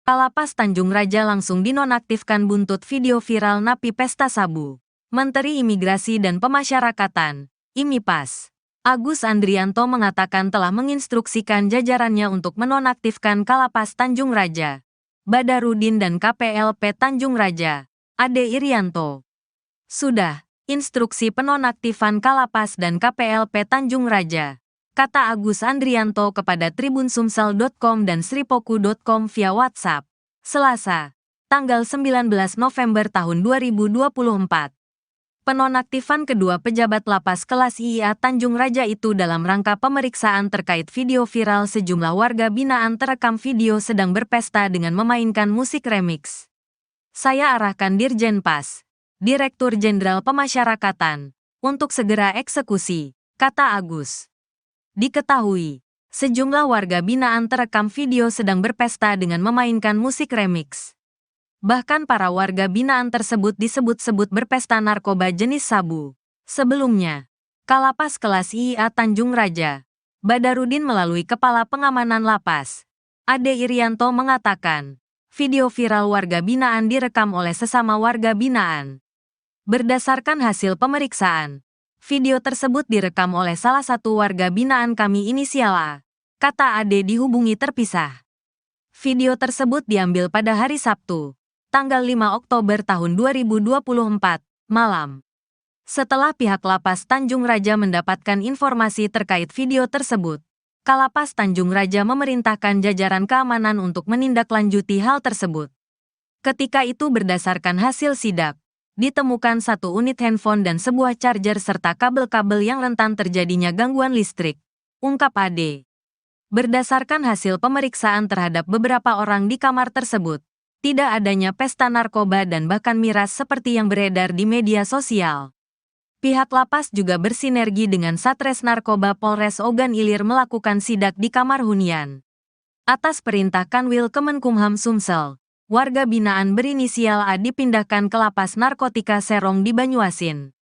Kalapas Tanjung Raja langsung dinonaktifkan buntut video viral napi pesta sabu. Menteri Imigrasi dan Pemasyarakatan, IMIPAS, Agus Andrianto mengatakan telah menginstruksikan jajarannya untuk menonaktifkan Kalapas Tanjung Raja, Badarudin dan KPLP Tanjung Raja, Ade Irianto. Sudah, instruksi penonaktifan Kalapas dan KPLP Tanjung Raja, kata Agus Andrianto kepada tribunsumsel.com dan sripoku.com via WhatsApp, Selasa, tanggal 19 November tahun 2024. Penonaktifan kedua pejabat lapas kelas IA Tanjung Raja itu dalam rangka pemeriksaan terkait video viral sejumlah warga binaan terekam video sedang berpesta dengan memainkan musik remix. Saya arahkan Dirjen Pas, Direktur Jenderal Pemasyarakatan, untuk segera eksekusi, kata Agus. Diketahui, sejumlah warga binaan terekam video sedang berpesta dengan memainkan musik remix. Bahkan para warga binaan tersebut disebut-sebut berpesta narkoba jenis sabu. Sebelumnya, Kalapas kelas IA Tanjung Raja, Badarudin melalui Kepala Pengamanan Lapas, Ade Irianto mengatakan, video viral warga binaan direkam oleh sesama warga binaan. Berdasarkan hasil pemeriksaan, video tersebut direkam oleh salah satu warga binaan kami inisial A, kata Ade dihubungi terpisah. Video tersebut diambil pada hari Sabtu, tanggal 5 Oktober tahun 2024, malam. Setelah pihak Lapas Tanjung Raja mendapatkan informasi terkait video tersebut, Kalapas Tanjung Raja memerintahkan jajaran keamanan untuk menindaklanjuti hal tersebut. Ketika itu berdasarkan hasil sidak, ditemukan satu unit handphone dan sebuah charger serta kabel-kabel yang rentan terjadinya gangguan listrik, ungkap Ade. Berdasarkan hasil pemeriksaan terhadap beberapa orang di kamar tersebut, tidak adanya pesta narkoba dan bahkan miras seperti yang beredar di media sosial. Pihak lapas juga bersinergi dengan Satres Narkoba Polres Ogan Ilir melakukan sidak di kamar hunian. Atas perintah Kanwil Kemenkumham Sumsel, warga binaan berinisial A dipindahkan ke Lapas Narkotika Serong di Banyuasin.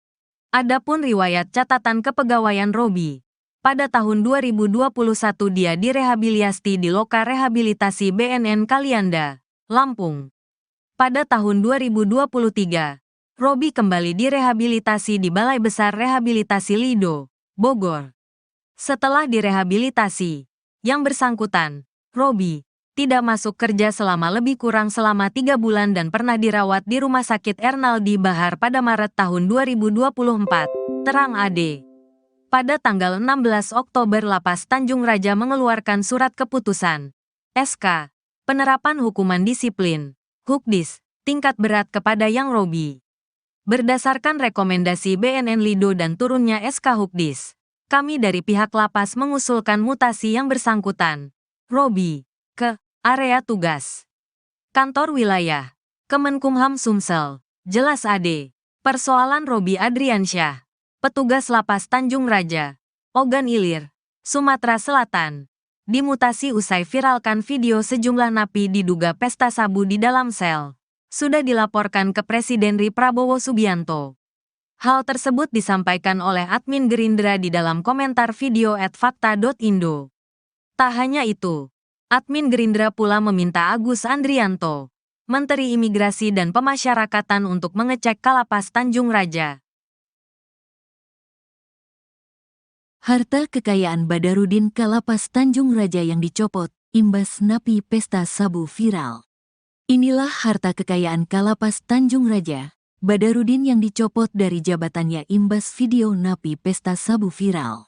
Adapun riwayat catatan kepegawaian Robi, pada tahun 2021 dia direhabilitasi di Loka Rehabilitasi BNN Kalianda, Lampung. Pada tahun 2023, Robi kembali direhabilitasi di Balai Besar Rehabilitasi Lido, Bogor. Setelah direhabilitasi, yang bersangkutan, Robi, tidak masuk kerja selama lebih kurang selama 3 bulan dan pernah dirawat di Rumah Sakit Ernaldi Bahar pada Maret tahun 2024, terang Ade. Pada tanggal 16 Oktober Lapas Tanjung Raja mengeluarkan surat keputusan, SK, penerapan hukuman disiplin, Hukdis, tingkat berat kepada Yang Robi. Berdasarkan rekomendasi BNN Lido dan turunnya SK Hukdis, kami dari pihak lapas mengusulkan mutasi yang bersangkutan, Robi, ke area tugas Kantor Wilayah Kemenkumham Sumsel, jelas Ade. Persoalan Robi Adriansyah, petugas Lapas Tanjung Raja, Ogan Ilir, Sumatera Selatan, dimutasi usai viralkan video sejumlah napi diduga pesta sabu di dalam sel. Sudah dilaporkan ke Presiden RI Prabowo Subianto. Hal tersebut disampaikan oleh admin Gerindra di dalam komentar video @fakta.indo. Tak hanya itu, admin Gerindra pula meminta Agus Andrianto, Menteri Imigrasi dan Pemasyarakatan untuk mengecek Kalapas Tanjung Raja. Harta kekayaan Badarudin Kalapas Tanjung Raja yang dicopot, imbas napi pesta sabu viral. Inilah harta kekayaan Kalapas Tanjung Raja, Badarudin yang dicopot dari jabatannya imbas video napi pesta sabu viral.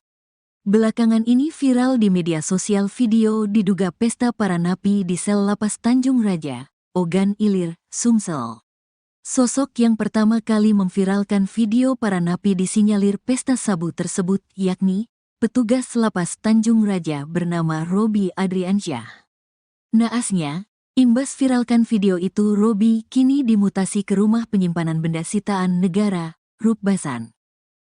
Belakangan ini viral di media sosial video diduga pesta para napi di sel Lapas Tanjung Raja, Ogan Ilir, Sumsel. Sosok yang pertama kali memviralkan video para napi disinyalir pesta sabu tersebut yakni petugas Lapas Tanjung Raja bernama Robi Adriansyah. Naasnya, imbas viralkan video itu Robi kini dimutasi ke Rumah Penyimpanan Benda Sitaan Negara, Rukbasan,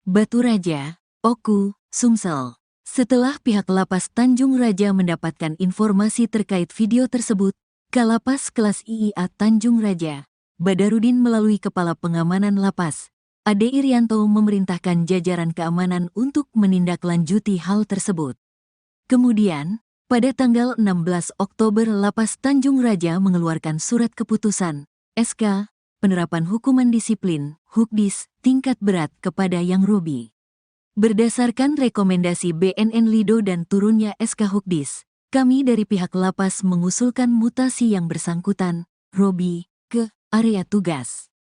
Batu Raja, Oku, Sumsel. Setelah pihak Lapas Tanjung Raja mendapatkan informasi terkait video tersebut, Kalapas kelas IA Tanjung Raja, Badarudin melalui Kepala Pengamanan Lapas, Ade Irianto memerintahkan jajaran keamanan untuk menindaklanjuti hal tersebut. Kemudian, Pada tanggal 16 Oktober Lapas Tanjung Raja mengeluarkan surat keputusan, SK, penerapan hukuman disiplin, Hukdis, tingkat berat kepada Yang Robi. Berdasarkan rekomendasi BNN Lido dan turunnya SK Hukdis, kami dari pihak lapas mengusulkan mutasi yang bersangkutan, Robi, ke area tugas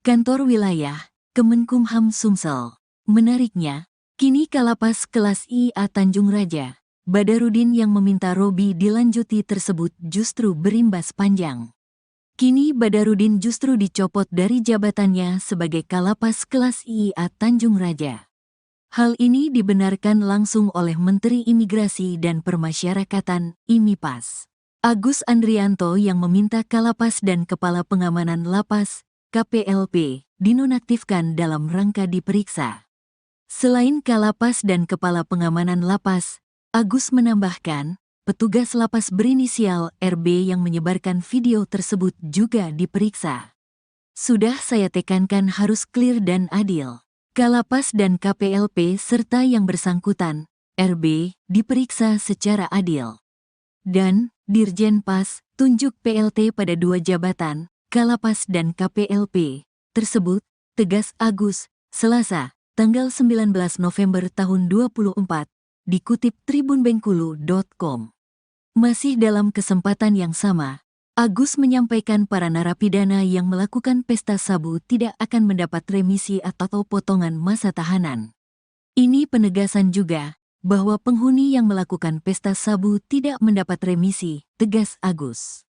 Kantor Wilayah, Kemenkumham Sumsel. Menariknya, kini Kalapas kelas IA Tanjung Raja, Badarudin yang meminta Robi dilanjuti tersebut justru berimbas panjang. Kini Badarudin justru dicopot dari jabatannya sebagai Kalapas kelas IA Tanjung Raja. Hal ini dibenarkan langsung oleh Menteri Imigrasi dan Permasyarakatan, IMIPAS, Agus Andrianto yang meminta Kalapas dan Kepala Pengamanan Lapas, KPLP, dinonaktifkan dalam rangka diperiksa. Selain Kalapas dan Kepala Pengamanan Lapas, Agus menambahkan, petugas lapas berinisial RB yang menyebarkan video tersebut juga diperiksa. Sudah saya tekankan harus clear dan adil. Kalapas dan KPLP serta yang bersangkutan, RB, diperiksa secara adil. Dan, Dirjen Pas, tunjuk PLT pada 2 jabatan, Kalapas dan KPLP, tersebut, tegas Agus, Selasa, tanggal 19 November tahun 2024, dikutip tribunbengkulu.com. Masih dalam kesempatan yang sama, Agus menyampaikan para narapidana yang melakukan pesta sabu tidak akan mendapat remisi atau potongan masa tahanan. Ini penegasan juga bahwa penghuni yang melakukan pesta sabu tidak mendapat remisi, tegas Agus.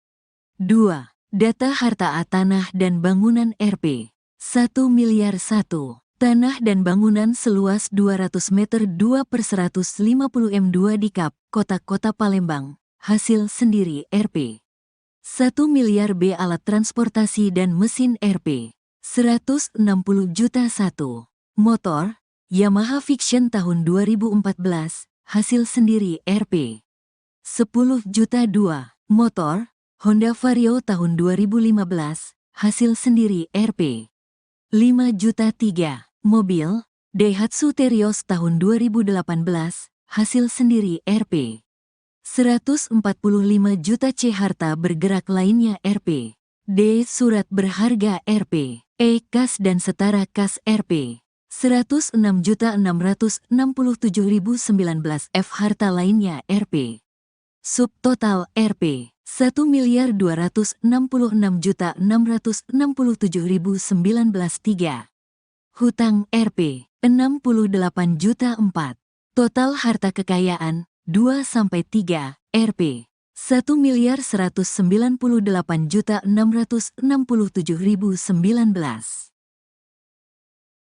2. Data harta tanah dan bangunan RP. 1 miliar 1. Tanah dan bangunan seluas 200 meter 2/150 m2 di Kap, Kota Palembang, hasil sendiri RP. 1 miliar B alat transportasi dan mesin RP. 160 juta 1. Motor, Yamaha Fiction tahun 2014, hasil sendiri RP. 10 juta 2. Motor, Honda Vario tahun 2015, hasil sendiri RP. 5 juta 3. Mobil, Daihatsu Terios tahun 2018, hasil sendiri RP. 145 juta C harta bergerak lainnya RP. D. Surat berharga RP. E. Kas dan setara kas RP. 106.667.019 F harta lainnya RP. Subtotal RP. 1.266.667.019 3. Hutang RP, 68 juta 4. Total harta kekayaan, 2-3, RP, 1.198.667.019.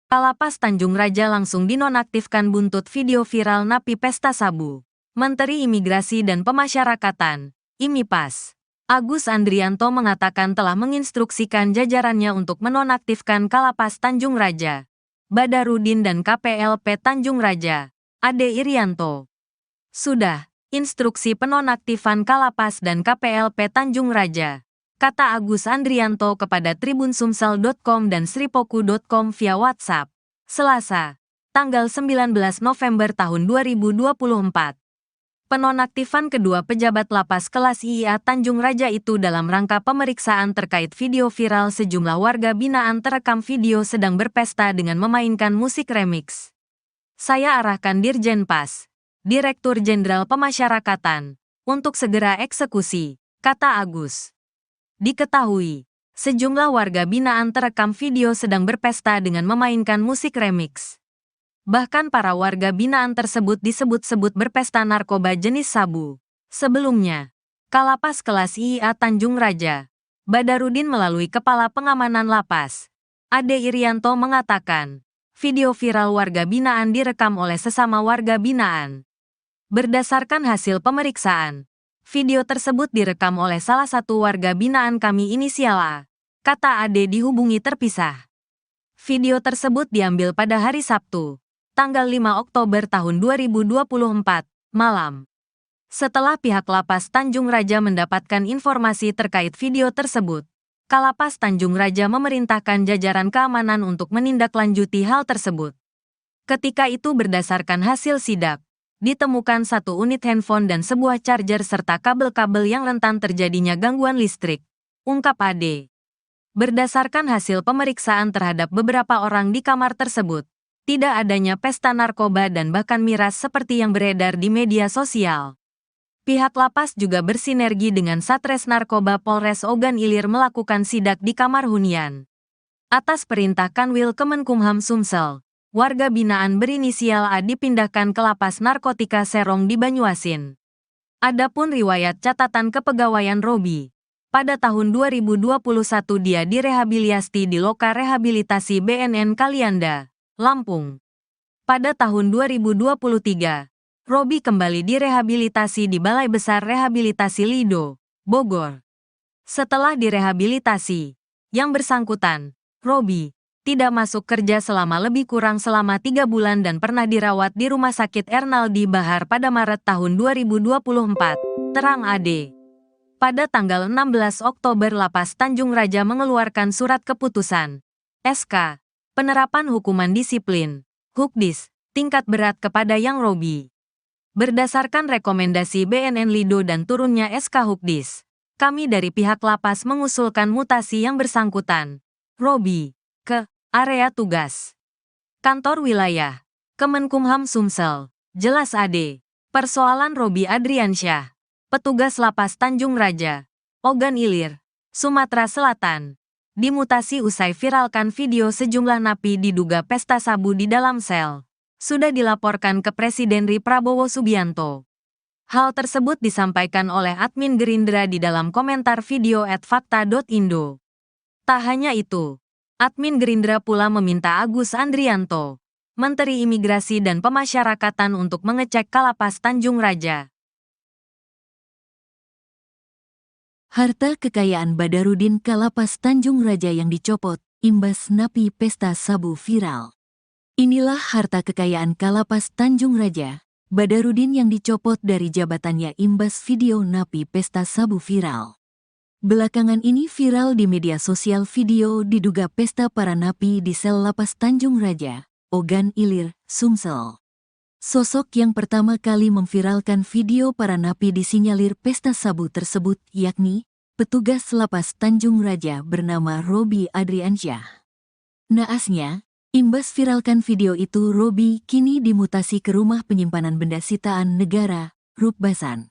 Kalapas Tanjung Raja langsung dinonaktifkan buntut video viral napi pesta sabu. Menteri Imigrasi dan Pemasyarakatan, IMIPAS, Agus Andrianto mengatakan telah menginstruksikan jajarannya untuk menonaktifkan Kalapas Tanjung Raja, Badarudin dan KPLP Tanjung Raja, Ade Irianto. Sudah, instruksi penonaktifan Kalapas dan KPLP Tanjung Raja, kata Agus Andrianto kepada tribunsumsel.com dan sripoku.com via WhatsApp, Selasa, tanggal 19 November tahun 2024. Penonaktifan kedua pejabat lapas kelas IA Tanjung Raja itu dalam rangka pemeriksaan terkait video viral sejumlah warga binaan terekam video sedang berpesta dengan memainkan musik remix. Saya arahkan Dirjen Pas, Direktur Jenderal Pemasyarakatan, untuk segera eksekusi, kata Agus. Diketahui, sejumlah warga binaan terekam video sedang berpesta dengan memainkan musik remix. Bahkan para warga binaan tersebut disebut-sebut berpesta narkoba jenis sabu. Sebelumnya, Kalapas kelas IA Tanjung Raja, Badarudin melalui Kepala Pengamanan Lapas, Ade Irianto mengatakan, video viral warga binaan direkam oleh sesama warga binaan. Berdasarkan hasil pemeriksaan, video tersebut direkam oleh salah satu warga binaan kami inisial A, kata Ade dihubungi terpisah. Video tersebut diambil pada hari Sabtu, tanggal 5 Oktober tahun 2024, malam. Setelah pihak Lapas Tanjung Raja mendapatkan informasi terkait video tersebut, Kalapas Tanjung Raja memerintahkan jajaran keamanan untuk menindaklanjuti hal tersebut. Ketika itu berdasarkan hasil sidak, Ditemukan 1 unit handphone dan sebuah charger serta kabel-kabel yang rentan terjadinya gangguan listrik, ungkap Ade. Berdasarkan hasil pemeriksaan terhadap beberapa orang di kamar tersebut, tidak adanya pesta narkoba dan bahkan miras seperti yang beredar di media sosial. Pihak lapas juga bersinergi dengan Satres Narkoba Polres Ogan Ilir melakukan sidak di kamar hunian. Atas perintah Kanwil Kemenkumham Sumsel, warga binaan berinisial A dipindahkan ke Lapas Narkotika Serong di Banyuasin. Adapun riwayat catatan kepegawaian Robi, pada tahun 2021 dia direhabilitasi di Loka Rehabilitasi BNN Kalianda, Lampung. Pada tahun 2023, Robi kembali direhabilitasi di Balai Besar Rehabilitasi Lido, Bogor. Setelah direhabilitasi, yang bersangkutan, Robi, tidak masuk kerja selama lebih kurang selama 3 bulan dan pernah dirawat di Rumah Sakit Ernaldi Bahar pada Maret tahun 2024, terang Ade. Pada tanggal 16 Oktober Lapas Tanjung Raja mengeluarkan surat keputusan, SK, penerapan hukuman disiplin, Hukdis, tingkat berat kepada Yang Robi. Berdasarkan rekomendasi BNN Lido dan turunnya SK Hukdis, kami dari pihak lapas mengusulkan mutasi yang bersangkutan, Robi, ke area tugas Kantor Wilayah Kemenkumham Sumsel, jelas Ade. Persoalan Robi Adriansyah, petugas Lapas Tanjung Raja, Ogan Ilir, Sumatera Selatan, dimutasi usai viralkan video sejumlah napi diduga pesta sabu di dalam sel, sudah dilaporkan ke Presiden RI Prabowo Subianto. Hal tersebut disampaikan oleh admin Gerindra di dalam komentar video @fakta.indo. Tak hanya itu, admin Gerindra pula meminta Agus Andrianto, Menteri Imigrasi dan Pemasyarakatan untuk mengecek Kalapas Tanjung Raja. Harta kekayaan Badarudin Kalapas Tanjung Raja yang dicopot, imbas napi pesta sabu viral. Inilah harta kekayaan Kalapas Tanjung Raja, Badarudin yang dicopot dari jabatannya imbas video napi pesta sabu viral. Belakangan ini viral di media sosial video diduga pesta para napi di sel Lapas Tanjung Raja, Ogan Ilir, Sumsel. Sosok yang pertama kali memviralkan video para napi disinyalir pesta sabu tersebut yakni petugas Lapas Tanjung Raja bernama Robi Adriansyah. Naasnya, imbas viralkan video itu Robi kini dimutasi ke Rumah Penyimpanan Benda Sitaan Negara, Rukbasan,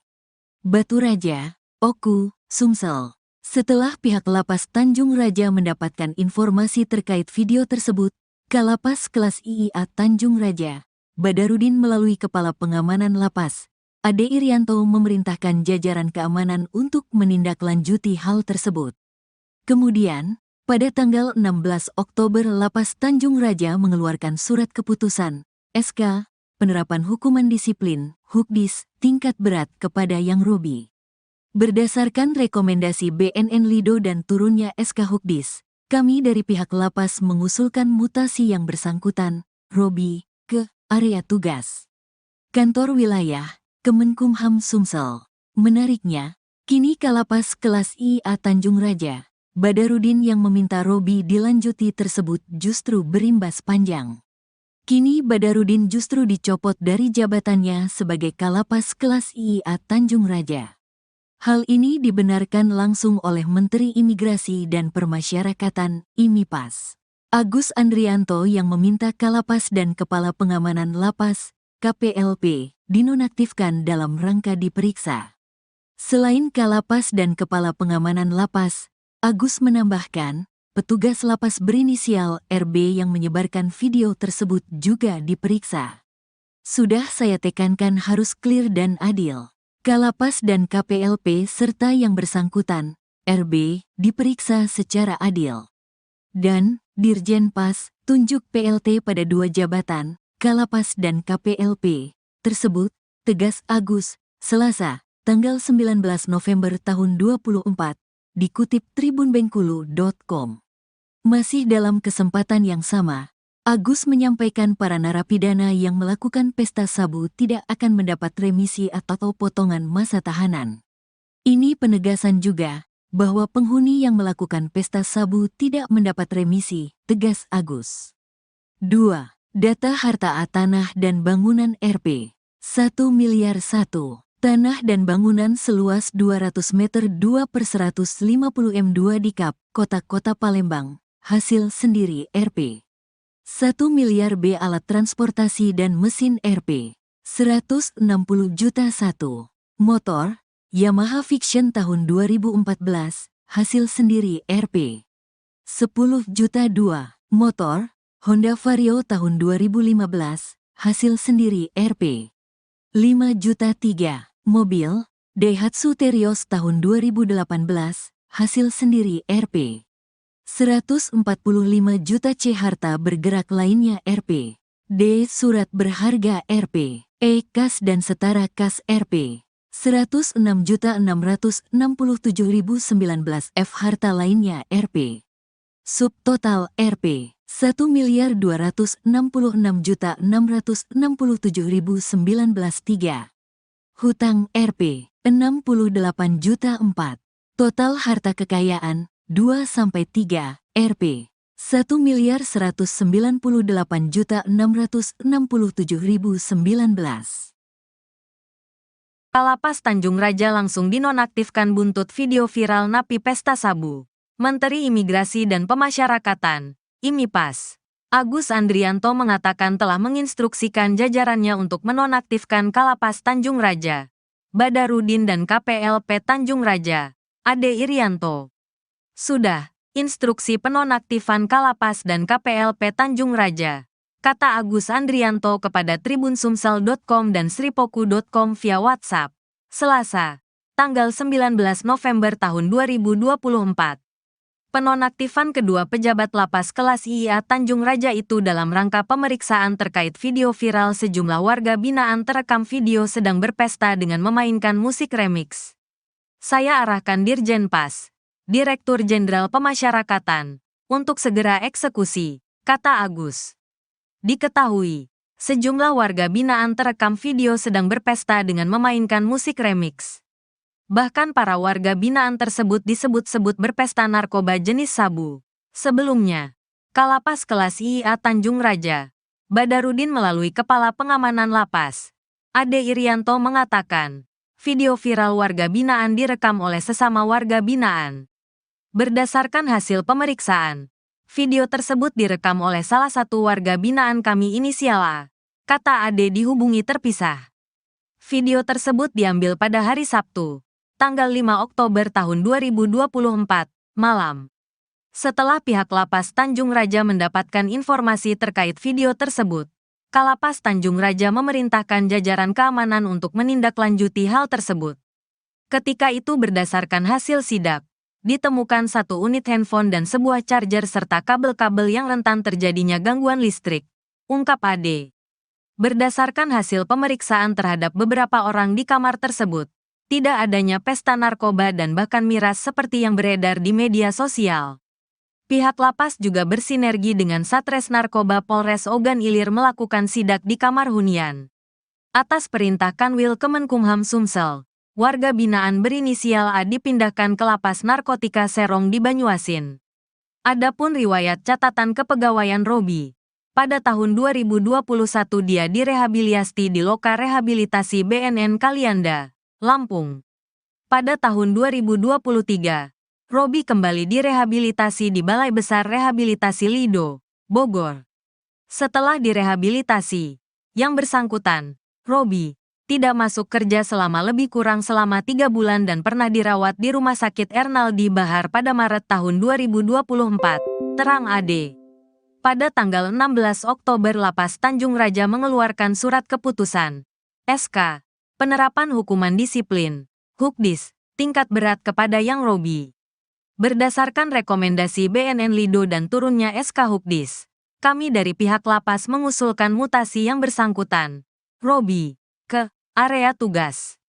Batu Raja, Oku, Sumsel. Setelah pihak Lapas Tanjung Raja mendapatkan informasi terkait video tersebut, Kalapas Kelas IIA Tanjung Raja, Badarudin melalui Kepala Pengamanan Lapas, Ade Irianto memerintahkan jajaran keamanan untuk menindaklanjuti hal tersebut. Kemudian, pada tanggal 16 Oktober Lapas Tanjung Raja mengeluarkan surat keputusan, SK, penerapan hukuman disiplin, Hukdis, tingkat berat kepada Yang Robi. Berdasarkan rekomendasi BNN Lido dan turunnya SK Hukdis, kami dari pihak lapas mengusulkan mutasi yang bersangkutan, Robi, ke area tugas Kantor Wilayah Kemenkumham Sumsel. Menariknya, kini Kalapas Kelas IA Tanjung Raja, Badarudin yang meminta Robi dilanjuti tersebut justru berimbas panjang. Kini Badarudin justru dicopot dari jabatannya sebagai Kalapas Kelas IA Tanjung Raja. Hal ini dibenarkan langsung oleh Menteri Imigrasi dan Permasyarakatan, IMIPAS, Agus Andrianto yang meminta Kalapas dan Kepala Pengamanan Lapas, KPLP, dinonaktifkan dalam rangka diperiksa. Selain Kalapas dan Kepala Pengamanan Lapas, Agus menambahkan, petugas lapas berinisial RB yang menyebarkan video tersebut juga diperiksa. Sudah saya tekankan harus clear dan adil. Kalapas dan KPLP serta yang bersangkutan, RB, diperiksa secara adil. Dan, Dirjen Pas, tunjuk PLT pada 2 jabatan, Kalapas dan KPLP, tersebut, tegas Agus, Selasa, tanggal 19 November tahun 2024, dikutip tribunbengkulu.com. Masih dalam kesempatan yang sama, Agus menyampaikan para narapidana yang melakukan pesta sabu tidak akan mendapat remisi atau potongan masa tahanan. Ini penegasan juga bahwa penghuni yang melakukan pesta sabu tidak mendapat remisi, tegas Agus. 2. Data harta tanah dan bangunan RP. 1 miliar 1. Tanah dan bangunan seluas 200 meter 2 per 150 m2 di Kap, Kota Palembang. Hasil sendiri RP. 1 miliar B. Alat transportasi dan mesin RP. 160 juta 1. Motor, Yamaha Fiction tahun 2014. Hasil sendiri RP. 10 juta 2. Motor, Honda Vario tahun 2015. Hasil sendiri RP. 5 juta 3. Mobil, Daihatsu Terios tahun 2018. Hasil sendiri RP. 145 juta C. Harta bergerak lainnya RP. D. Surat berharga RP. E. Kas dan setara kas RP. 106.667.019 F. Harta lainnya RP. Subtotal RP. 1.266.667.019 3. Hutang RP. 68 juta 4. Total harta kekayaan 2-3 RP. 1.198.667.019. Kalapas Tanjung Raja langsung dinonaktifkan buntut video viral napi pesta sabu. Menteri Imigrasi dan Pemasyarakatan, IMIPAS, Agus Andrianto mengatakan telah menginstruksikan jajarannya untuk menonaktifkan Kalapas Tanjung Raja, Badarudin dan KPLP Tanjung Raja, Ade Irianto. Sudah, instruksi penonaktifan Kalapas dan KPLP Tanjung Raja, kata Agus Andrianto kepada tribunsumsel.com dan sripoku.com via WhatsApp, Selasa, tanggal 19 November tahun 2024. Penonaktifan kedua pejabat lapas kelas IA Tanjung Raja itu dalam rangka pemeriksaan terkait video viral sejumlah warga binaan terekam video sedang berpesta dengan memainkan musik remix. Saya arahkan Dirjen Pas, Direktur Jenderal Pemasyarakatan, untuk segera eksekusi, kata Agus. Diketahui, sejumlah warga binaan terekam video sedang berpesta dengan memainkan musik remix. Bahkan para warga binaan tersebut disebut-sebut berpesta narkoba jenis sabu. Sebelumnya, Kalapas kelas IA Tanjung Raja, Badarudin melalui Kepala Pengamanan Lapas, Ade Irianto mengatakan, video viral warga binaan direkam oleh sesama warga binaan. Berdasarkan hasil pemeriksaan, video tersebut direkam oleh salah satu warga binaan kami inisial A, kata Ade dihubungi terpisah. Video tersebut diambil pada hari Sabtu, tanggal 5 Oktober tahun 2024, malam. Setelah pihak Lapas Tanjung Raja mendapatkan informasi terkait video tersebut, Kalapas Tanjung Raja memerintahkan jajaran keamanan untuk menindaklanjuti hal tersebut. Ketika itu berdasarkan hasil sidak, ditemukan satu unit handphone dan sebuah charger serta kabel-kabel yang rentan terjadinya gangguan listrik, ungkap Ade. Berdasarkan hasil pemeriksaan terhadap beberapa orang di kamar tersebut, tidak adanya pesta narkoba dan bahkan miras seperti yang beredar di media sosial. Pihak lapas juga bersinergi dengan Satres Narkoba Polres Ogan Ilir melakukan sidak di kamar hunian. Atas perintah Kanwil Kemenkumham Sumsel, warga binaan berinisial A dipindahkan ke Lapas Narkotika Serong di Banyuasin. Adapun riwayat catatan kepegawaian Robi, pada tahun 2021 dia direhabilitasi di Loka Rehabilitasi BNN Kalianda, Lampung. Pada tahun 2023, Robi kembali direhabilitasi di Balai Besar Rehabilitasi Lido, Bogor. Setelah direhabilitasi, yang bersangkutan, Robi, tidak masuk kerja selama lebih kurang selama 3 bulan dan pernah dirawat di Rumah Sakit Ernaldi Bahar pada Maret tahun 2024, terang Ade. Pada tanggal 16 Oktober Lapas Tanjung Raja mengeluarkan surat keputusan, SK, penerapan hukuman disiplin, Hukdis, tingkat berat kepada Yang Robi. Berdasarkan rekomendasi BNN Lido dan turunnya SK Hukdis, kami dari pihak lapas mengusulkan mutasi yang bersangkutan, Robi, ke area tugas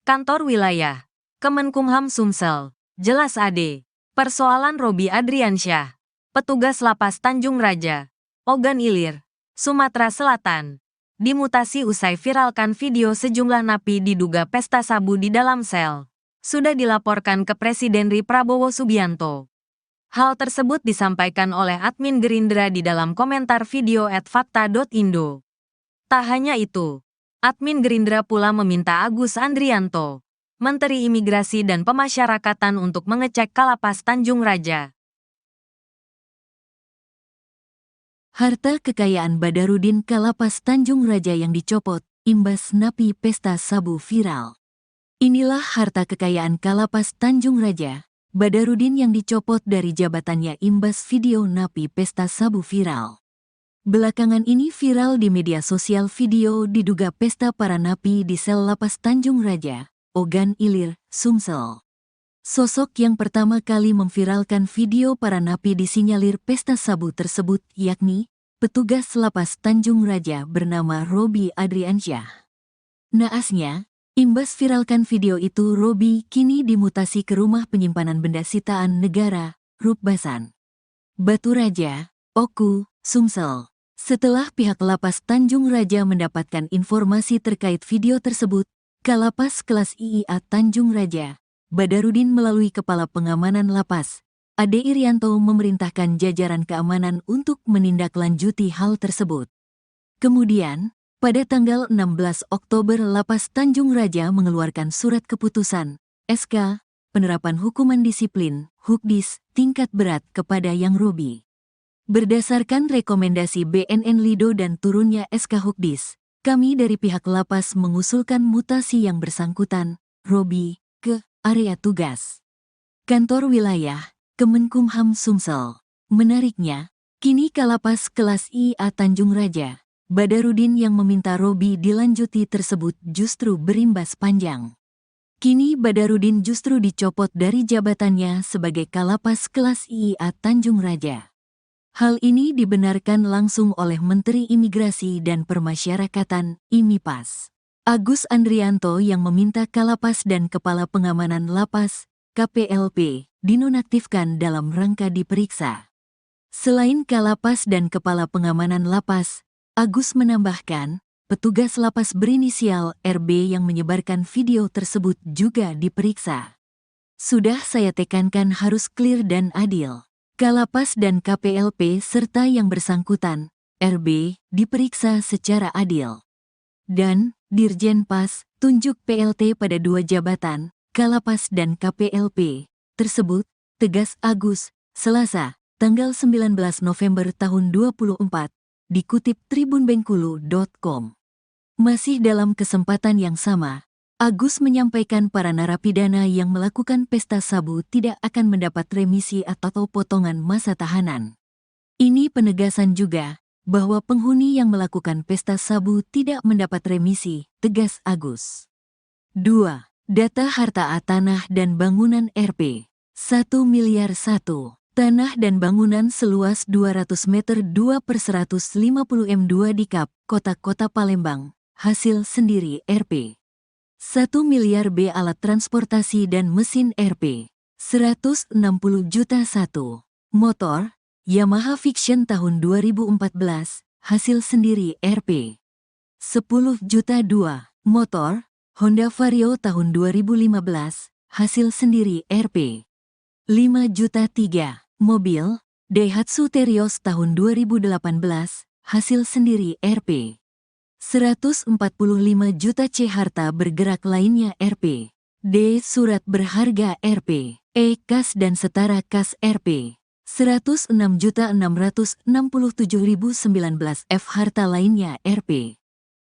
Kantor Wilayah Kemenkumham Sumsel, jelas Ade. Persoalan Robi Adriansyah, petugas Lapas Tanjung Raja, Ogan Ilir, Sumatera Selatan, dimutasi usai viralkan video sejumlah napi diduga pesta sabu di dalam sel. Sudah dilaporkan ke Presiden RI Prabowo Subianto. Hal tersebut disampaikan oleh admin Gerindra di dalam komentar video @fakta.indo. Tak hanya itu, Admin Gerindra pula meminta Agus Andrianto, Menteri Imigrasi dan Pemasyarakatan untuk mengecek Kalapas Tanjung Raja. Harta kekayaan Badarudin Kalapas Tanjung Raja yang dicopot, imbas napi pesta sabu viral. Inilah harta kekayaan Kalapas Tanjung Raja, Badarudin yang dicopot dari jabatannya imbas video napi pesta sabu viral. Belakangan ini viral di media sosial video diduga pesta para napi di sel Lapas Tanjung Raja, Ogan Ilir, Sumsel. Sosok yang pertama kali memviralkan video para napi disinyalir pesta sabu tersebut yakni petugas Lapas Tanjung Raja bernama Robi Adriansyah. Naasnya, imbas viralkan video itu Robi kini dimutasi ke rumah penyimpanan benda sitaan negara, Rupbasan, Batu Raja, Oku, Sumsel. Setelah pihak Lapas Tanjung Raja mendapatkan informasi terkait video tersebut, Kalapas Kelas IIA Tanjung Raja, Badarudin melalui Kepala Pengamanan Lapas, Ade Irianto memerintahkan jajaran keamanan untuk menindaklanjuti hal tersebut. Kemudian, pada tanggal 16 Oktober Lapas Tanjung Raja mengeluarkan surat keputusan, SK, penerapan hukuman disiplin, Hukdis, tingkat berat kepada Yang Robi. Berdasarkan rekomendasi BNN Lido dan turunnya SK Hukdis, kami dari pihak Lapas mengusulkan mutasi yang bersangkutan, Robi, ke area tugas Kantor Wilayah, Kemenkumham Sumsel. Menariknya, kini Kalapas Kelas IA Tanjung Raja, Badarudin yang meminta Robi dilanjuti tersebut justru berimbas panjang. Kini Badarudin justru dicopot dari jabatannya sebagai Kalapas Kelas IA Tanjung Raja. Hal ini dibenarkan langsung oleh Menteri Imigrasi dan Pemasyarakatan, IMIPAS, Agus Andrianto yang meminta Kalapas dan Kepala Pengamanan Lapas, KPLP, dinonaktifkan dalam rangka diperiksa. Selain Kalapas dan Kepala Pengamanan Lapas, Agus menambahkan, petugas Lapas berinisial RB yang menyebarkan video tersebut juga diperiksa. Sudah saya tekankan harus clear dan adil. Kalapas dan KPLP serta yang bersangkutan, RB, diperiksa secara adil. Dan, Dirjen Pas, tunjuk PLT pada 2 jabatan, Kalapas dan KPLP, tersebut, tegas Agus, Selasa, tanggal 19 November tahun 2024, dikutip tribunbengkulu.com. Masih dalam kesempatan yang sama, Agus menyampaikan para narapidana yang melakukan pesta sabu tidak akan mendapat remisi atau potongan masa tahanan. Ini penegasan juga bahwa penghuni yang melakukan pesta sabu tidak mendapat remisi, tegas Agus. 2. Data harta tanah dan bangunan RP. 1 miliar 1. Tanah dan bangunan seluas 200 meter 2/150 m2 di Kap, Kota Palembang, hasil sendiri RP. 1 miliar B alat transportasi dan mesin RP. 160 juta 1. Motor, Yamaha Fiction tahun 2014, hasil sendiri RP. 10 juta 2. Motor, Honda Vario tahun 2015, hasil sendiri RP. 5 juta 3. Mobil, Daihatsu Terios tahun 2018, hasil sendiri RP. 145 juta C harta bergerak lainnya RP. D. Surat berharga RP. E. Kas dan setara kas RP. 106.667.019 F harta lainnya RP.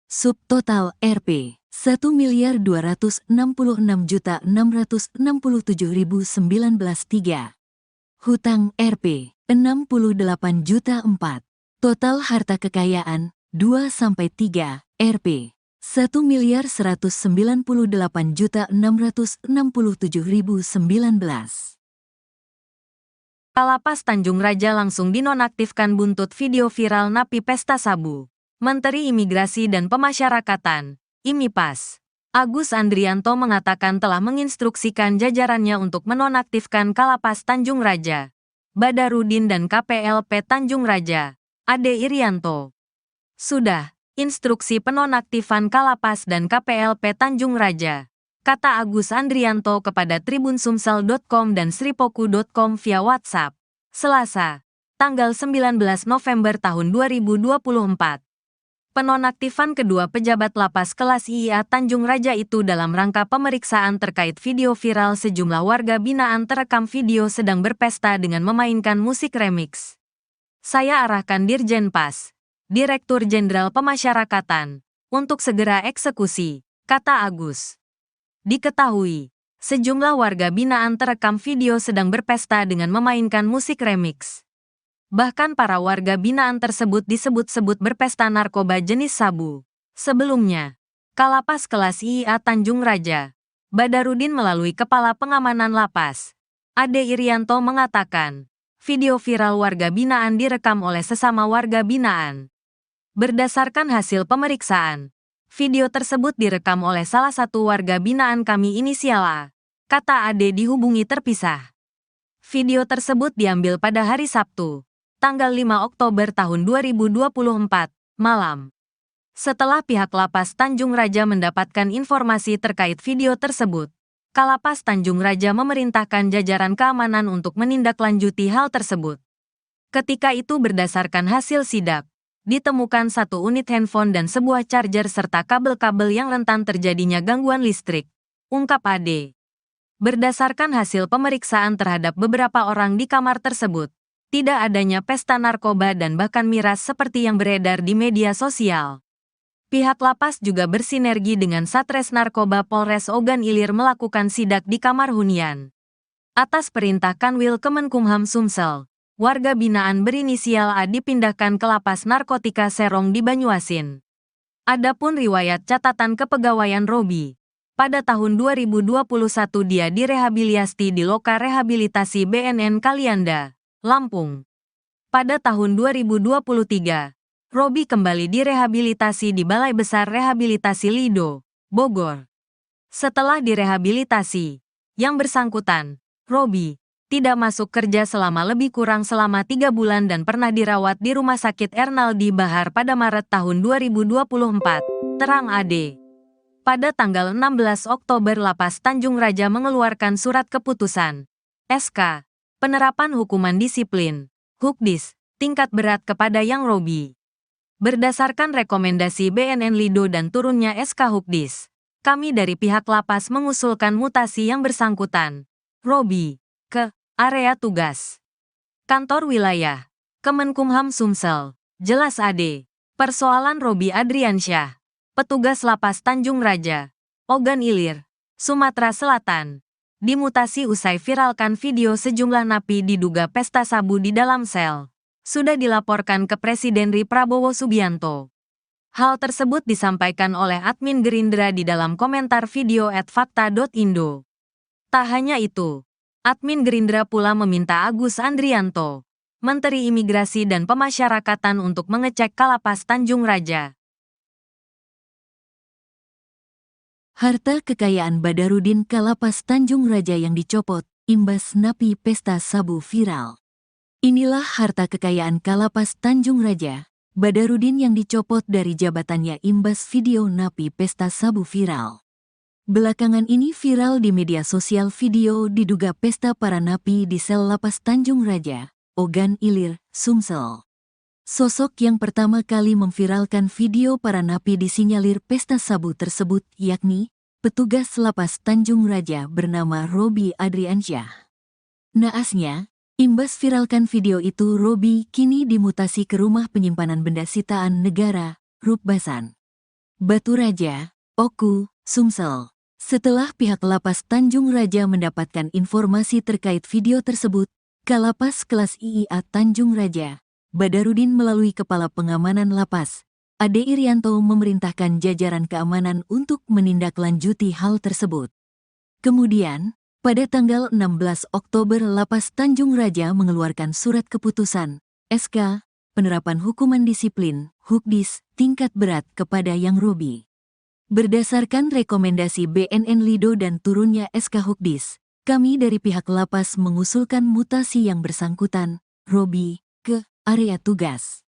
Subtotal RP. 1.266.667.019 3. Hutang RP. 68 juta 4. Total harta kekayaan 2-3 RP 1.198.667.019. Kalapas Tanjung Raja langsung dinonaktifkan buntut video viral napi pesta sabu. Menteri Imigrasi dan Pemasyarakatan, IMIPAS, Agus Andrianto mengatakan telah menginstruksikan jajarannya untuk menonaktifkan Kalapas Tanjung Raja, Badarudin dan KPLP Tanjung Raja, Ade Irianto. Sudah, instruksi penonaktifan Kalapas dan KPLP Tanjung Raja, kata Agus Andrianto kepada tribunsumsel.com dan sripoku.com via WhatsApp, Selasa, tanggal 19 November tahun 2024. Penonaktifan kedua pejabat lapas kelas IIA Tanjung Raja itu dalam rangka pemeriksaan terkait video viral sejumlah warga binaan terekam video sedang berpesta dengan memainkan musik remix. Saya arahkan Dirjen Pas, Direktur Jenderal Pemasyarakatan, untuk segera eksekusi, kata Agus. Diketahui, sejumlah warga binaan terekam video sedang berpesta dengan memainkan musik remix. Bahkan para warga binaan tersebut disebut-sebut berpesta narkoba jenis sabu. Sebelumnya, Kalapas kelas IIA Tanjung Raja, Badarudin melalui Kepala Pengamanan Lapas, Ade Irianto mengatakan, video viral warga binaan direkam oleh sesama warga binaan. Berdasarkan hasil pemeriksaan, video tersebut direkam oleh salah satu warga binaan kami inisial A, kata Ade dihubungi terpisah. Video tersebut diambil pada hari Sabtu, tanggal 5 Oktober tahun 2024, malam. Setelah pihak Lapas Tanjung Raja mendapatkan informasi terkait video tersebut, Kalapas Tanjung Raja memerintahkan jajaran keamanan untuk menindaklanjuti hal tersebut. Ketika itu berdasarkan hasil sidak, ditemukan satu unit handphone dan sebuah charger serta kabel-kabel yang rentan terjadinya gangguan listrik, ungkap Ade. Berdasarkan hasil pemeriksaan terhadap beberapa orang di kamar tersebut, tidak adanya pesta narkoba dan bahkan miras seperti yang beredar di media sosial. Pihak lapas juga bersinergi dengan Satres Narkoba Polres Ogan Ilir melakukan sidak di kamar hunian. Atas perintah Kanwil Kemenkumham Sumsel, warga binaan berinisial A dipindahkan ke Lapas Narkotika Serong di Banyuasin. Adapun riwayat catatan kepegawaian Robi, pada tahun 2021 dia direhabilitasi di Loka Rehabilitasi BNN Kalianda, Lampung. Pada tahun 2023, Robi kembali direhabilitasi di Balai Besar Rehabilitasi Lido, Bogor. Setelah direhabilitasi, yang bersangkutan, Robi, tidak masuk kerja selama lebih kurang selama 3 bulan dan pernah dirawat di Rumah Sakit Ernaldi Bahar pada Maret tahun 2024, terang Ade. Pada tanggal 16 Oktober Lapas Tanjung Raja mengeluarkan surat keputusan, SK, Penerapan Hukuman Disiplin, Hukdis, tingkat berat kepada Yang Robi. Berdasarkan rekomendasi BNN Lido dan turunnya SK Hukdis, kami dari pihak lapas mengusulkan mutasi yang bersangkutan, Robi, ke area tugas. Kantor Wilayah, Kemenkumham Sumsel, jelas Ade. Persoalan Robi Adriansyah, petugas Lapas Tanjung Raja, Ogan Ilir, Sumatera Selatan. Dimutasi usai viralkan video sejumlah napi diduga pesta sabu di dalam sel. Sudah dilaporkan ke Presiden RI Prabowo Subianto. Hal tersebut disampaikan oleh admin Gerindra di dalam komentar video @fakta.indo. Tak hanya itu, admin Gerindra pula meminta Agus Andrianto, Menteri Imigrasi dan Pemasyarakatan untuk mengecek Kalapas Tanjung Raja. Harta kekayaan Badarudin Kalapas Tanjung Raja yang dicopot, imbas napi pesta sabu viral. Inilah harta kekayaan Kalapas Tanjung Raja, Badarudin yang dicopot dari jabatannya imbas video napi pesta sabu viral. Belakangan ini viral di media sosial video diduga pesta para napi di sel Lapas Tanjung Raja, Ogan Ilir, Sumsel. Sosok yang pertama kali memviralkan video para napi disinyalir pesta sabu tersebut yakni petugas Lapas Tanjung Raja bernama Robi Adriansyah. Naasnya, imbas viralkan video itu Robi kini dimutasi ke Rumah Penyimpanan Benda Sitaan Negara, Rukbasan, Batu Raja, Oku, Sumsel. Setelah pihak Lapas Tanjung Raja mendapatkan informasi terkait video tersebut, Kalapas kelas IIA Tanjung Raja, Badarudin melalui Kepala Pengamanan Lapas, Ade Irianto memerintahkan jajaran keamanan untuk menindaklanjuti hal tersebut. Kemudian, pada tanggal 16 Oktober Lapas Tanjung Raja mengeluarkan surat keputusan, SK, Penerapan Hukuman Disiplin, Hukdis, tingkat berat kepada Yang Robi. Berdasarkan rekomendasi BNN Lido dan turunnya SK Hukdis, kami dari pihak lapas mengusulkan mutasi yang bersangkutan, Robi, ke area tugas.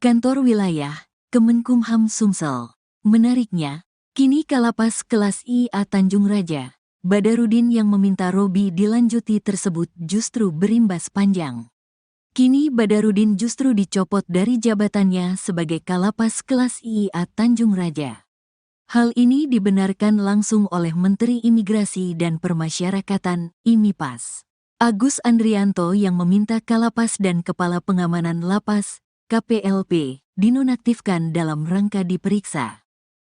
Kantor Wilayah, Kemenkumham Sumsel. Menariknya, kini Kalapas kelas IIA Tanjung Raja, Badarudin yang meminta Robi dilanjuti tersebut justru berimbas panjang. Kini Badarudin justru dicopot dari jabatannya sebagai Kalapas kelas IIA Tanjung Raja. Hal ini dibenarkan langsung oleh Menteri Imigrasi dan Permasyarakatan, IMIPAS, Agus Andrianto, yang meminta Kalapas dan Kepala Pengamanan Lapas, KPLP, dinonaktifkan dalam rangka diperiksa.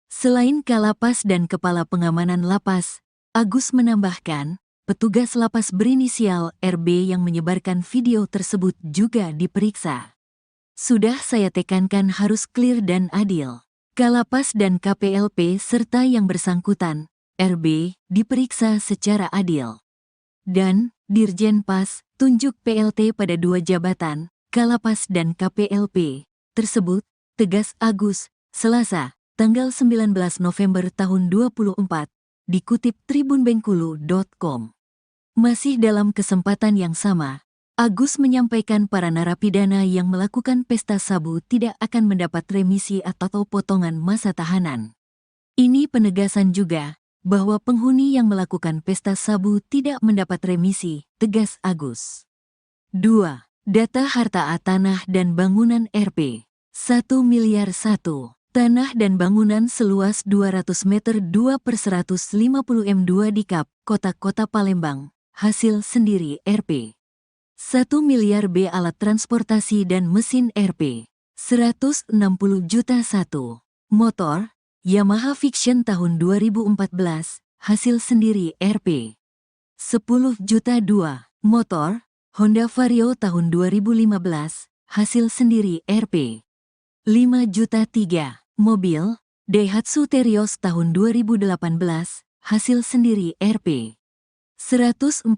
Selain Kalapas dan Kepala Pengamanan Lapas, Agus menambahkan, petugas lapas berinisial RB yang menyebarkan video tersebut juga diperiksa. Sudah saya tekankan harus clear dan adil. Kalapas dan KPLP serta yang bersangkutan, RB, diperiksa secara adil. Dan, Dirjen Pas, tunjuk PLT pada 2 jabatan, Kalapas dan KPLP, tersebut, tegas Agus, Selasa, tanggal 19 November tahun 2024, dikutip tribunbengkulu.com. Masih dalam kesempatan yang sama, Agus menyampaikan para narapidana yang melakukan pesta sabu tidak akan mendapat remisi atau potongan masa tahanan. Ini penegasan juga bahwa penghuni yang melakukan pesta sabu tidak mendapat remisi, tegas Agus. 2. Data harta tanah dan bangunan RP. 1 miliar 1. Tanah dan bangunan seluas 200 meter 2/150 m2 di Kap, Kota Palembang. Hasil sendiri RP. 1 miliar B alat transportasi dan mesin RP. 160 juta 1. Motor, Yamaha Fiction tahun 2014, hasil sendiri RP. 10 juta 2. Motor, Honda Vario tahun 2015, hasil sendiri RP. 5 juta 3. Mobil, Daihatsu Terios tahun 2018, hasil sendiri RP. 145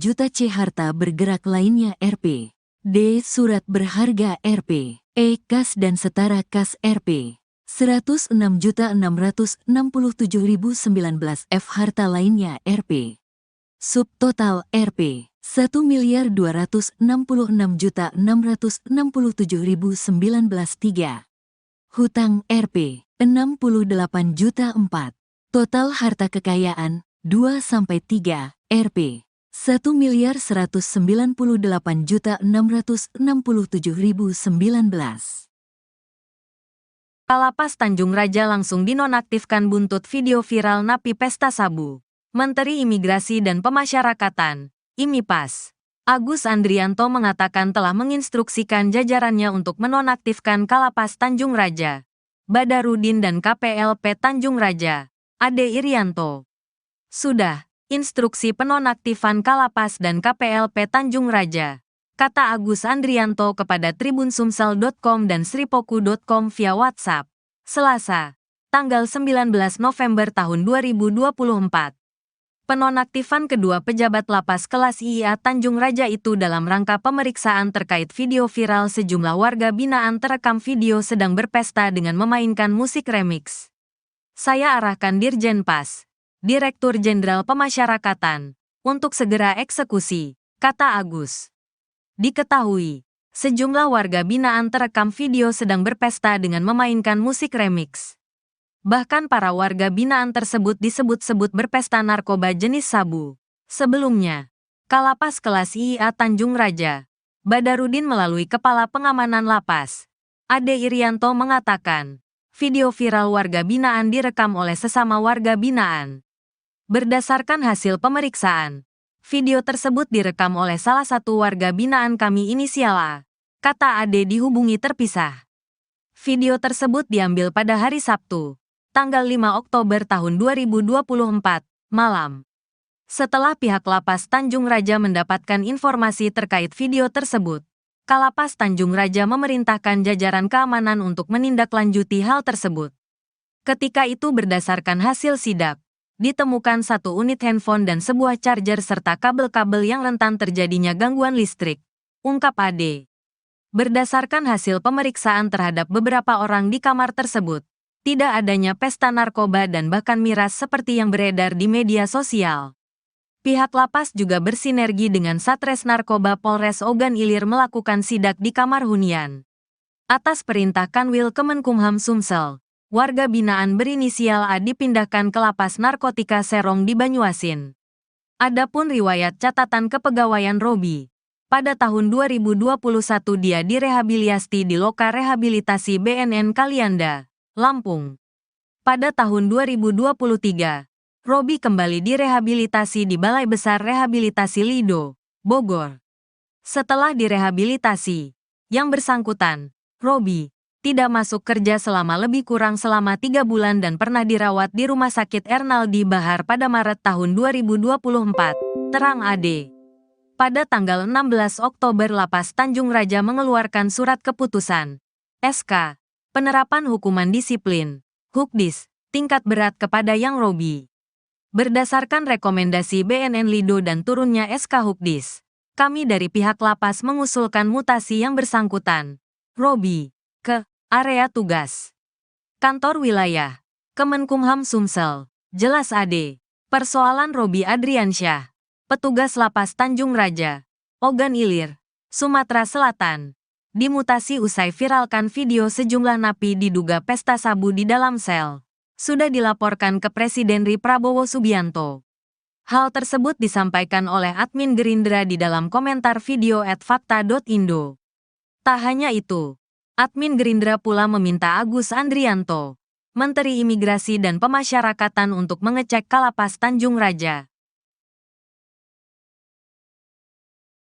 juta C harta bergerak lainnya RP. D. Surat berharga RP. E. Kas dan setara kas RP. 106.667.019 F. Harta lainnya RP. Subtotal RP. 1.266.667.019 3. Hutang RP. 68 juta 4. Total harta kekayaan 2-3 RP 1.198.667.019. Kalapas Tanjung Raja langsung dinonaktifkan buntut video viral napi pesta sabu. Menteri Imigrasi dan Pemasyarakatan, IMIPAS, Agus Andrianto mengatakan telah menginstruksikan jajarannya untuk menonaktifkan Kalapas Tanjung Raja, Badarudin dan KPLP Tanjung Raja, Ade Irianto. Sudah, instruksi penonaktifan Kalapas dan KPLP Tanjung Raja, kata Agus Andrianto kepada tribunsumsel.com dan sripoku.com via WhatsApp, Selasa, tanggal 19 November tahun 2024. Penonaktifan kedua pejabat lapas kelas IIA Tanjung Raja itu dalam rangka pemeriksaan terkait video viral sejumlah warga binaan terekam video sedang berpesta dengan memainkan musik remix. Saya arahkan Dirjen Pas, Direktur Jenderal Pemasyarakatan, untuk segera eksekusi, kata Agus. Diketahui, sejumlah warga binaan terekam video sedang berpesta dengan memainkan musik remix. Bahkan para warga binaan tersebut disebut-sebut berpesta narkoba jenis sabu. Sebelumnya, Kalapas kelas IIA Tanjung Raja, Badarudin melalui Kepala Pengamanan Lapas, Ade Irianto mengatakan, video viral warga binaan direkam oleh sesama warga binaan. Berdasarkan hasil pemeriksaan, video tersebut direkam oleh salah satu warga binaan kami inisial A, kata Ade dihubungi terpisah. Video tersebut diambil pada hari Sabtu, tanggal 5 Oktober tahun 2024, malam. Setelah pihak Lapas Tanjung Raja mendapatkan informasi terkait video tersebut, Kalapas Tanjung Raja memerintahkan jajaran keamanan untuk menindaklanjuti hal tersebut. Ketika itu berdasarkan hasil sidak, ditemukan 1 unit handphone dan sebuah charger serta kabel-kabel yang rentan terjadinya gangguan listrik, ungkap Ade. Berdasarkan hasil pemeriksaan terhadap beberapa orang di kamar tersebut, tidak adanya pesta narkoba dan bahkan miras seperti yang beredar di media sosial. Pihak lapas juga bersinergi dengan Satres Narkoba Polres Ogan Ilir melakukan sidak di kamar hunian. Atas perintah Kanwil Kemenkumham Sumsel, warga binaan berinisial A dipindahkan ke Lapas Narkotika Serong di Banyuasin. Adapun riwayat catatan kepegawaian Robi, Pada tahun 2021 dia direhabilitasi di Loka Rehabilitasi BNN Kalianda, Lampung. Pada tahun 2023, Robby kembali direhabilitasi di Balai Besar Rehabilitasi Lido, Bogor. Setelah direhabilitasi, yang bersangkutan, Robby, tidak masuk kerja selama lebih kurang selama 3 bulan dan pernah dirawat di Rumah Sakit Ernaldi Bahar pada Maret tahun 2024, terang AD. Pada tanggal 16 Oktober Lapas Tanjung Raja mengeluarkan surat keputusan SK penerapan hukuman disiplin Hukdis tingkat berat kepada Yang Robby. Berdasarkan rekomendasi BNN Lido dan turunnya SK Hukdis, kami dari pihak lapas mengusulkan mutasi yang bersangkutan Robby ke area tugas Kantor Wilayah Kemenkumham Sumsel. Jelas AD. Persoalan Robby Adriansyah, petugas Lapas Tanjung Raja, Ogan Ilir, Sumatera Selatan, dimutasi usai viralkan video sejumlah napi diduga pesta sabu di dalam sel. Sudah dilaporkan ke Presiden RI Prabowo Subianto. Hal tersebut disampaikan oleh admin Gerindra di dalam komentar video @fakta.indo. Tak hanya itu, admin Gerindra pula meminta Agus Andrianto, Menteri Imigrasi dan Pemasyarakatan untuk mengecek Kalapas Tanjung Raja.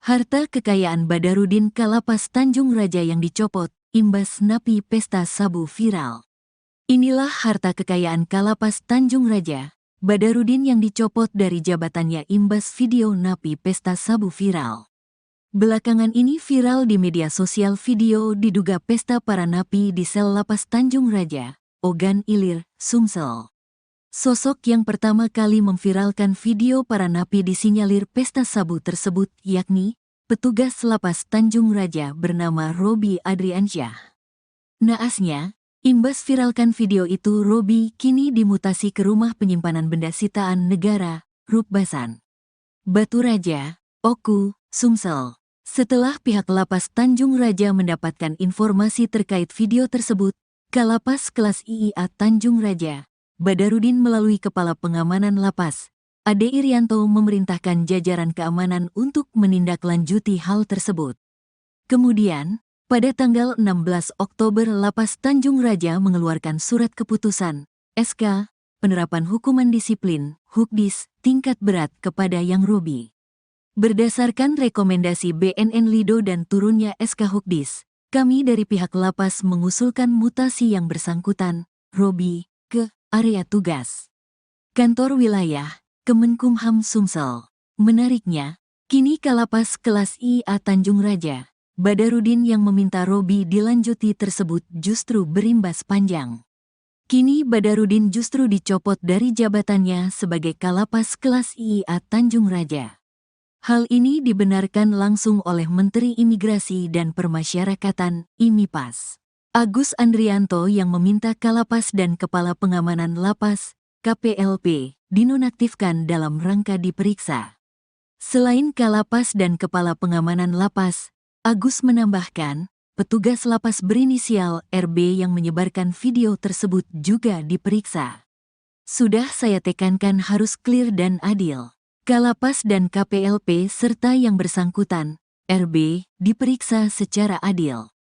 Harta kekayaan Badarudin Kalapas Tanjung Raja yang dicopot, imbas napi pesta sabu viral. Inilah harta kekayaan Kalapas Tanjung Raja, Badarudin yang dicopot dari jabatannya imbas video napi pesta sabu viral. Belakangan ini viral di media sosial video diduga pesta para napi di sel Lapas Tanjung Raja, Ogan Ilir, Sumsel. Sosok yang pertama kali memviralkan video para napi disinyalir pesta sabu tersebut yakni petugas Lapas Tanjung Raja bernama Robby Adriansyah. Naasnya, imbas viralkan video itu Robby kini dimutasi ke Rumah Penyimpanan Benda Sitaan Negara, Rukbasan, Batu Raja, Oku, Sumsel. Setelah pihak Lapas Tanjung Raja mendapatkan informasi terkait video tersebut, Kalapas Kelas IIA Tanjung Raja, Badarudin melalui Kepala Pengamanan Lapas, Ade Irianto memerintahkan jajaran keamanan untuk menindaklanjuti hal tersebut. Kemudian, pada tanggal 16 Oktober Lapas Tanjung Raja mengeluarkan surat keputusan, SK, penerapan hukuman disiplin, Hukdis, tingkat berat kepada Yang Robby. Berdasarkan rekomendasi BNN Lido dan turunnya SK Hukdis, kami dari pihak Lapas mengusulkan mutasi yang bersangkutan, Robby, ke area tugas Kantor Wilayah Kemenkumham Sumsel. Menariknya, kini Kalapas Kelas IA Tanjung Raja, Badarudin yang meminta Robby dilanjuti tersebut justru berimbas panjang. Kini Badarudin justru dicopot dari jabatannya sebagai Kalapas Kelas IA Tanjung Raja. Hal ini dibenarkan langsung oleh Menteri Imigrasi dan Pemasyarakatan, IMIPAS, Agus Andrianto yang meminta Kalapas dan Kepala Pengamanan Lapas, KPLP, dinonaktifkan dalam rangka diperiksa. Selain Kalapas dan Kepala Pengamanan Lapas, Agus menambahkan, petugas Lapas berinisial RB yang menyebarkan video tersebut juga diperiksa. Sudah saya tekankan harus clear dan adil. Kalapas dan KPLP serta yang bersangkutan, RB, diperiksa secara adil.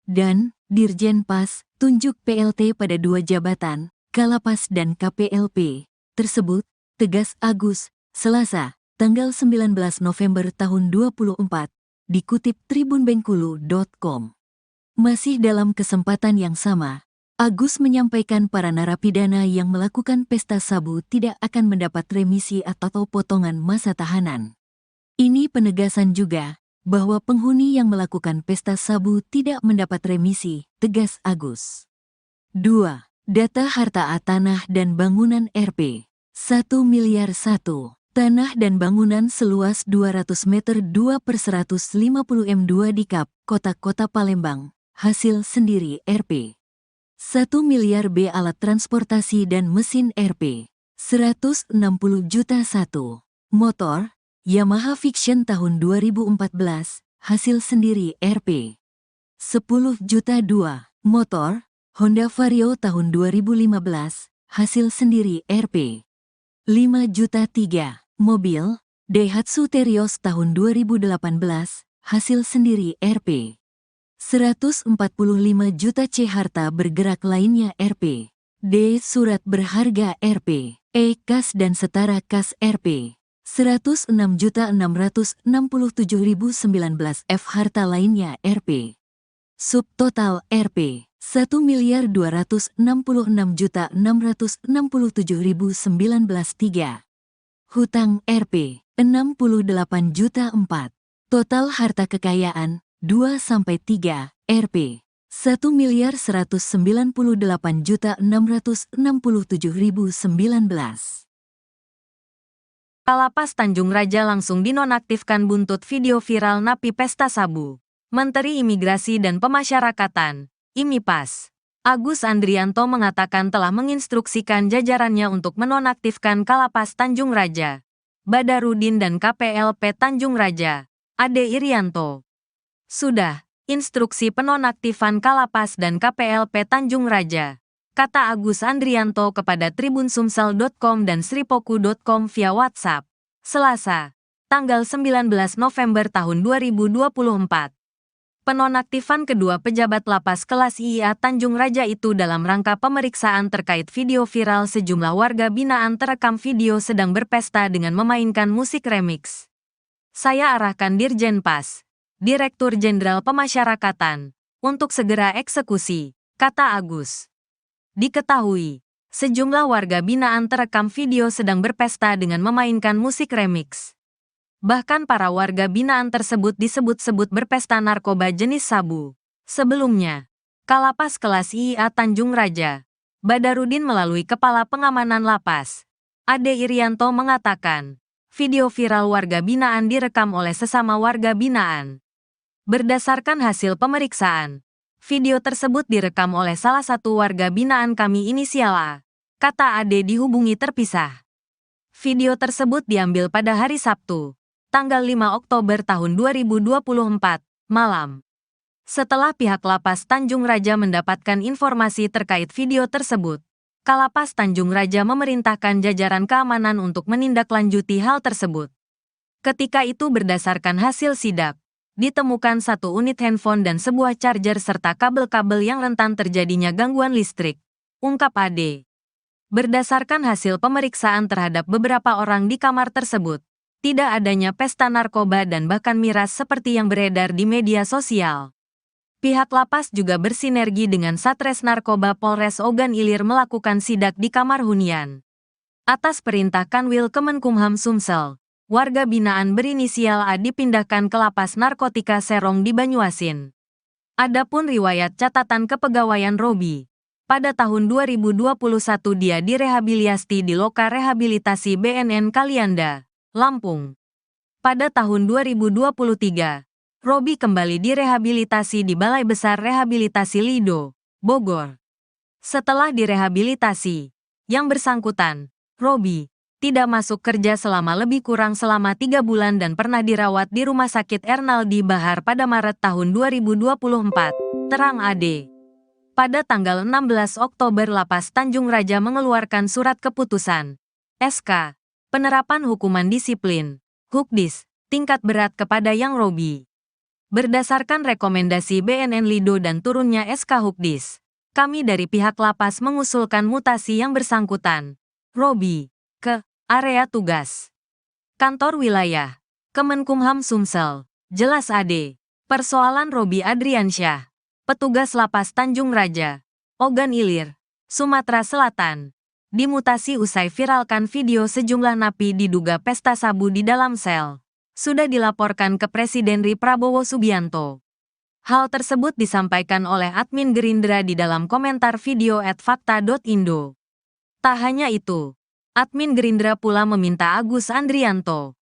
Dan, Dirjen Pas, tunjuk PLT pada 2 jabatan, Kalapas dan KPLP, tersebut, tegas Agus, Selasa, tanggal 19 November tahun 2024, dikutip tribunbengkulu.com. Masih dalam kesempatan yang sama, Agus menyampaikan para narapidana yang melakukan pesta sabu tidak akan mendapat remisi atau potongan masa tahanan. Ini penegasan juga, bahwa penghuni yang melakukan pesta sabu tidak mendapat remisi, tegas Agus. 2. Data harta tanah dan bangunan RP. 1 miliar 1. Tanah dan bangunan seluas 200 meter 2/150 m2 di Kap, Kota Palembang, hasil sendiri RP. 1 miliar B alat transportasi dan mesin RP. 160 juta 1. Motor, Yamaha Fiction tahun 2014, hasil sendiri RP. 10 juta 2. Motor, Honda Vario tahun 2015, hasil sendiri RP. 5 juta 3. Mobil, Daihatsu Terios tahun 2018, hasil sendiri Rp. 145 juta. C. Harta bergerak lainnya Rp. D. Surat berharga Rp. E. Kas dan setara kas Rp. 106.667.019. F. Harta lainnya Rp. Subtotal Rp. 1.266.667.019. 3. Hutang Rp. 68 juta. 4. Total harta kekayaan 2-3 Rp. 1.198.667.019. Kalapas Tanjung Raja langsung dinonaktifkan buntut video viral napi pesta sabu. Menteri Imigrasi dan Pemasyarakatan, IMIPAS, Agus Andrianto mengatakan telah menginstruksikan jajarannya untuk menonaktifkan Kalapas Tanjung Raja, Badarudin dan KPLP Tanjung Raja, Ade Irianto. Sudah, instruksi penonaktifan Kalapas dan KPLP Tanjung Raja, kata Agus Andrianto kepada tribunsumsel.com dan sripoku.com via WhatsApp, Selasa, tanggal 19 November tahun 2024. Penonaktifan kedua pejabat lapas kelas IA Tanjung Raja itu dalam rangka pemeriksaan terkait video viral sejumlah warga binaan terekam video sedang berpesta dengan memainkan musik remix. Saya arahkan Dirjen Pas, Direktur Jenderal Pemasyarakatan, untuk segera eksekusi, kata Agus. Diketahui, sejumlah warga binaan terekam video sedang berpesta dengan memainkan musik remix. Bahkan para warga binaan tersebut disebut-sebut berpesta narkoba jenis sabu. Sebelumnya, Kalapas kelas IA Tanjung Raja, Badarudin melalui Kepala Pengamanan Lapas, Ade Irianto mengatakan, video viral warga binaan direkam oleh sesama warga binaan. Berdasarkan hasil pemeriksaan, video tersebut direkam oleh salah satu warga binaan kami inisial A, kata Ade dihubungi terpisah. Video tersebut diambil pada hari Sabtu, tanggal 5 Oktober tahun 2024, malam. Setelah pihak Lapas Tanjung Raja mendapatkan informasi terkait video tersebut, Kalapas Tanjung Raja memerintahkan jajaran keamanan untuk menindaklanjuti hal tersebut. Ketika itu berdasarkan hasil sidak, ditemukan satu unit handphone dan sebuah charger serta kabel-kabel yang rentan terjadinya gangguan listrik, ungkap Ade. Berdasarkan hasil pemeriksaan terhadap beberapa orang di kamar tersebut, tidak adanya pesta narkoba dan bahkan miras seperti yang beredar di media sosial. Pihak lapas juga bersinergi dengan Satres Narkoba Polres Ogan Ilir melakukan sidak di kamar hunian. Atas perintah Kanwil Kemenkumham Sumsel, warga binaan berinisial A dipindahkan ke Lapas Narkotika Serong di Banyuasin. Adapun riwayat catatan kepegawaian Robi, pada tahun 2021 dia direhabilitasi di Loka Rehabilitasi BNN Kalianda, Lampung. Pada tahun 2023, Robi kembali direhabilitasi di Balai Besar Rehabilitasi Lido, Bogor. Setelah direhabilitasi, yang bersangkutan, Robi, tidak masuk kerja selama lebih kurang selama 3 bulan dan pernah dirawat di Rumah Sakit Ernaldi Bahar pada Maret tahun 2024, terang Ade. Pada tanggal 16 Oktober Lapas Tanjung Raja mengeluarkan surat keputusan, SK, Penerapan Hukuman Disiplin, Hukdis, tingkat berat kepada Yang Robi. Berdasarkan rekomendasi BNN Lido dan turunnya SK Hukdis, kami dari pihak lapas mengusulkan mutasi yang bersangkutan, Robi, ke area tugas Kantor Wilayah, Kemenkumham Sumsel, jelas Ade. Persoalan Robi Adriansyah, petugas Lapas Tanjung Raja, Ogan Ilir, Sumatera Selatan, dimutasi usai viralkan video sejumlah napi diduga pesta sabu di dalam sel. Sudah dilaporkan ke Presiden RI Prabowo Subianto. Hal tersebut disampaikan oleh admin Gerindra di dalam komentar video @fakta.indo. Tak hanya itu, admin Gerindra pula meminta Agus Andrianto